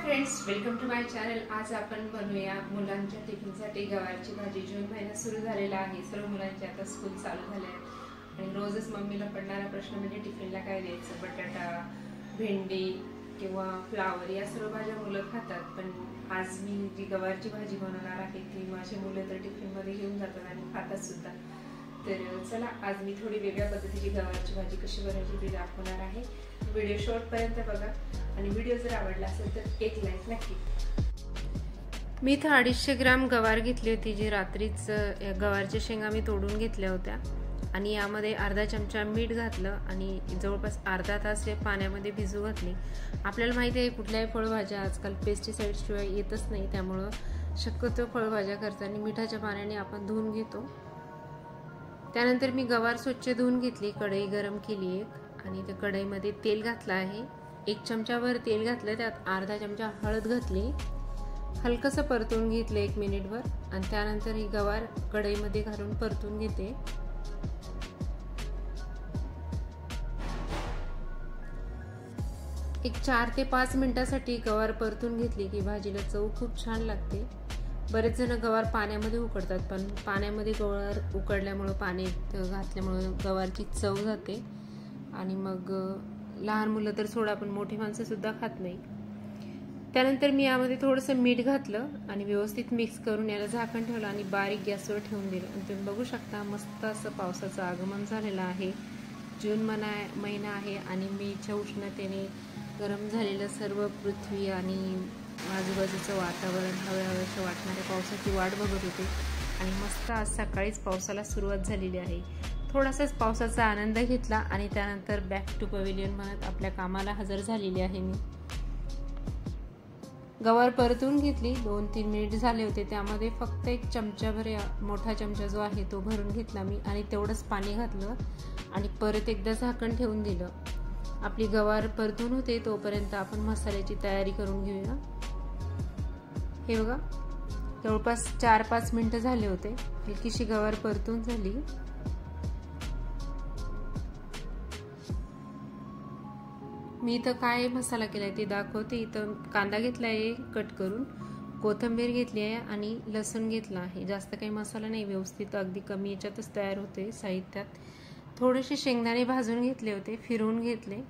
Friends, welcome to my channel. आज आपण बनवूया मुलांच्या टिफिनसाठी गवारची भाजी। जून महिना सुरू झालेला आहे, सर्व मुलांचे आता स्कूल चालू झाले आहेत आणि रोजच मम्मीला पडणारा प्रश्न म्हणजे टिफिनला काय द्यायचं। बटाटा, भेंडी किंवा फ्लावर या सर्व भाज्या मुलं खातात, पण आज मी जी गवारची भाजी बनवणार आहे ती माझी मुलं तर टिफिनमध्ये घेऊन जातात आणि खातात सुद्धा। तर चला, आज मी थोडी वेगळ्या पद्धतीची गवारची भाजी कशी बनवायची ती दाखवणार आहे। व्हिडिओ शेवटपर्यंत बघा आणि व्हिडिओ जर आवडला असेल तर एक लाईक नक्की। मी 250 ग्राम गवार घेतली होती, जी रात्रीच गवारच्या शेंगा मी तोडून घेतल्या होत्या आणि यामध्ये अर्धा चमचा मीठ घातलं आणि जवळपास अर्धा तास हे पाण्यामध्ये भिजू घातली। आपल्याला माहिती आहे कुठल्याही फळभाज्या आजकाल पेस्टिसाइड शिवाय येतच नाही, त्यामुळे शक्यतो फळभाज्या करताना मिठाच्या पाण्याने आपण धुवून घेतो। त्यानंतर मी गवार स्वच्छ धुवून घेतली, कढई गरम केली एक आणि त्या कढईमध्ये तेल घातलं आहे। 1 चमचाभर तेल घातलं, त्यात अर्धा चमचा हळद घातली, हलकसं परतून घेतलं 1 मिनिटभर आणि त्यानंतर ही गवार कढईमध्ये घालून परतून घेते। एक 4 ते 5 मिनिटांसाठी गवार परतून घेतली की भाजीला चव खूप छान लागते। बरेच जण गवार पाण्यामध्ये उकडतात, पण पाण्यामध्ये गवार उकडल्यामुळे पाणी घातल्यामुळे गवारची चव जाते आणि मग लहान मुलं तर सोडा, पण मोठी माणसं सुद्धा खात नाही। त्यानंतर मी यामध्ये थोडंसं मीठ घातलं आणि व्यवस्थित मिक्स करून याला झाकण ठेवलं आणि बारीक गॅसवर ठेवून दिलं। आणि तुम्ही बघू शकता मस्त असं पावसाचं आगमन झालेलं आहे। जून महिना आहे आणि मेच्या उष्णतेने गरम झालेलं सर्व पृथ्वी आणि आजूबाजूचं वातावरण हवेहवेसं वाटणाऱ्या पावसाची वाट बघत होते आणि मस्त आज सकाळीच पावसाला सुरुवात झालेली आहे। थोडासाच पावसाचा आनंद घेतला आणि त्यानंतर बॅक टू पवेलियन म्हणत आपल्या कामाला हजर झालेली आहे। मी गवार परतून घेतली, 2-3 मिनिट झाले होते, त्यामध्ये फक्त 1 चमचाभर मोठा चमचा जो आहे तो भरून घेतला मी आणि तेवढंच पाणी घातलं आणि परत एकदा झाकण ठेवून दिलं। आपली गवार परतून होते तोपर्यंत आपण मसाल्याची तयारी करून घेऊया। हे बघा, जवळपास 4-5 मिनिटं झाले होते, हलकीशी गवार परतून झाली। मी इथं काय मसाला केलाय ते दाखवते। इथं कांदा घेतलाय कट करून, कोथिंबीर घेतली आहे आणि लसूण घेतला आहे। जास्त काही मसाला नाही, व्यवस्थित अगदी कमी याच्यातच तयार होते साहित्यात। थोडेसे शेंगदाणे भाजून घेतले होते, फिरवून घेतले,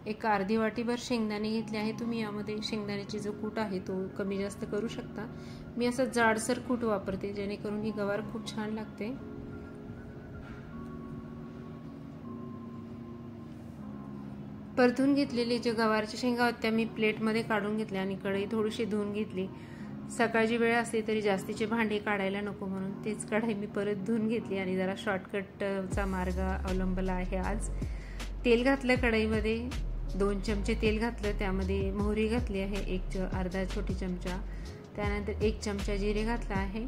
एक अर्धी वाटीभर शेंगदाणे घेतले आहे। तुम्ही यामध्ये शेंगदाण्याची जो कूट आहे तो कमी जास्त करू शकता। मी असं जाडसर कूट वापरते जेणेकरून ही गवार खूप छान लागते। परतून घेतलेले जे गवारच्या शेंगा होत्या मी प्लेटमध्ये काढून घेतल्या आणि कढई थोडीशी धुवून घेतली। सकाळची वेळ असली तरी जास्तीचे भांडे काढायला नको म्हणून तेच कढई मी परत धुवून घेतली आणि जरा शॉर्टकटचा मार्ग अवलंबला आहे आज। तेल घातलं कढईमध्ये, 2 चमचे तेल घातलं, त्यामध्ये मोहरी घातली आहे अर्धा छोटी चमचा, त्यानंतर 1 चमचा जिरे घातला आहे।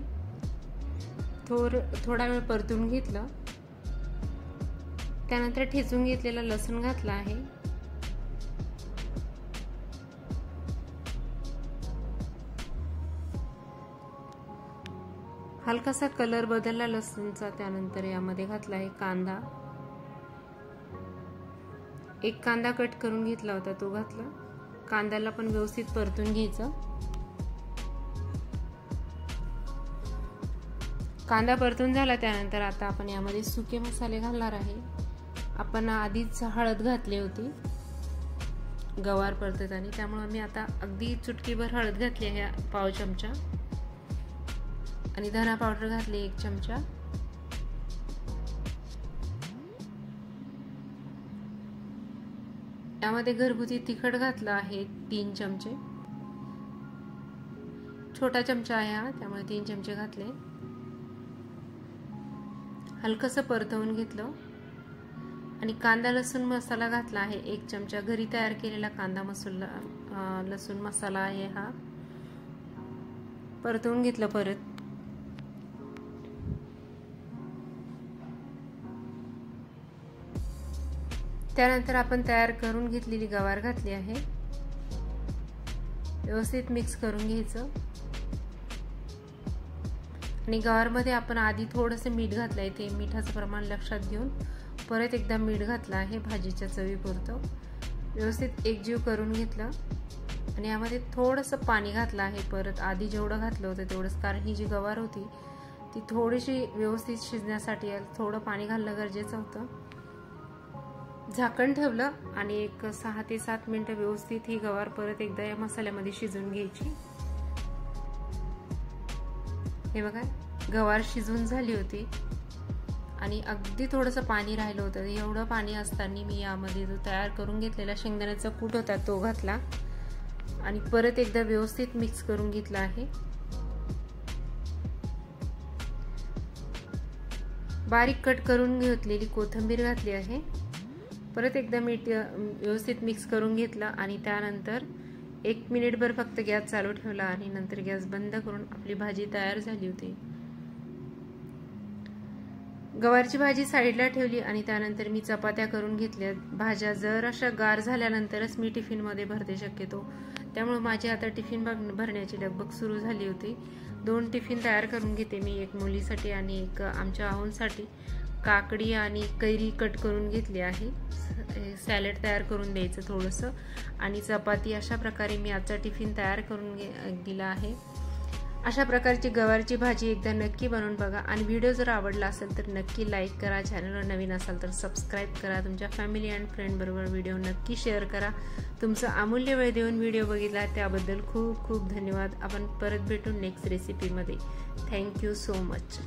थोडा वेळ परतून घेतलं, त्यानंतर ठेचून घेतलेला लसूण घातला आहे। हलकासा कलर बदलला लसूणचा, त्यानंतर यामध्ये घातला आहे कांदा, 1 कांदा कट करून घेतला होता तो घातला। कांद्याला पण व्यवस्थित परतून घ्यायचं। कांदा परतून झाला त्यानंतर आता आपण यामध्ये सुके मसाले घालणार आहे। आपण आधीच हळद घातली होती गवार परतताना, त्यामुळे मी आता अगदी चुटकीभर हळद घातली आहे, पाव चमचा, आणि धना पावडर घातली 1 चमचा। यामध्ये घरगुती तिखट घातलं आहे 3 चमचे, छोटा चमचा आहे हा, त्यामुळे 3 चमचे घातले। हलकसं परतवून घेतलं आणि कांदा लसूण मसाला घातला आहे 1 चमचा, घरी तयार केलेला कांदा मसाला लसूण मसाला आहे हा। परतवून घेतलं परत। त्यानंतर आपण तयार करून घेतलेली गवार घातली आहे, व्यवस्थित मिक्स करून घ्यायचं आणि गवारमध्ये आपण आधी थोडंसं मीठ घातलंय, ते मिठाचं प्रमाण लक्षात घेऊन परत एकदा मीठ घातलं आहे भाजीच्या चवीपुरतं। व्यवस्थित एकजीव करून घेतलं आणि यामध्ये थोडंसं पाणी घातलं आहे परत, आधी जेवढं घातलं होतं तेवढंच, कारण ही जी गवार होती ती थोडीशी व्यवस्थित शिजण्यासाठी थोडं पाणी घालणं गरजेचं होतं. झाकण ठेवलं आणि एक 6 ते 7 मिनिटं व्यवस्थित ही गवार परत एकदा या मसाल्यामध्ये शिजवून घ्यायची. हे बघा, गवार शिजून झाली होती आणि अगदी थोडंसं पाणी राहिलं होतं. एवढं पाणी असताना मी यामध्ये जो तयार करून घेतलेला शेंगदाण्याचा कूट होता तो घातला आणि परत एकदा व्यवस्थित मिक्स करून घेतला आहे. बारीक कट करून घेतलेली कोथिंबीर घातली आहे. परत एकदा व्यवस्थित मिक्स करून घेतलं आणि त्यानंतर 1 मिनिटभर फक्त गॅस चालू ठेवला आणि नंतर गॅस बंद करून आपली भाजी तयार झाली होती. गवारची भाजी साईडला ठेवली आणि त्यानंतर मी चपात्या करून घेतल्या. भाज्या जर अशा गार झाल्यानंतरच मी टिफिनमध्ये भरते शक्यतो, त्यामुळे माझी आता टिफिन भरण्याची लगबग सुरू झाली होती. 2 टिफिन तयार करून घेते मी, एक मुलीसाठी आणि एक आमच्या आहोंसाठी. काकडी आणि कैरी कट करून घेतली आहे, सॅलड तयार करून द्यायचं थोडंसं, आणि चपाती. अशा प्रकारे मी आजचा टिफिन तयार करून दिला आहे. अशा प्रकारची गवारची भाजी एकदा नक्की बनवून बघा आणि व्हिडिओ जर आवडला असेल तर नक्की लाईक करा. चॅनलवर नवीन असाल तर सबस्क्राईब करा. तुमच्या फॅमिली अँड फ्रेंड बरोबर व्हिडिओ नक्की शेअर करा. तुमचं अमूल्य वेळ देऊन व्हिडिओ बघितला त्याबद्दल खूप खूप धन्यवाद. आपण परत भेटू नेक्स्ट रेसिपीमध्ये. Thank you so much.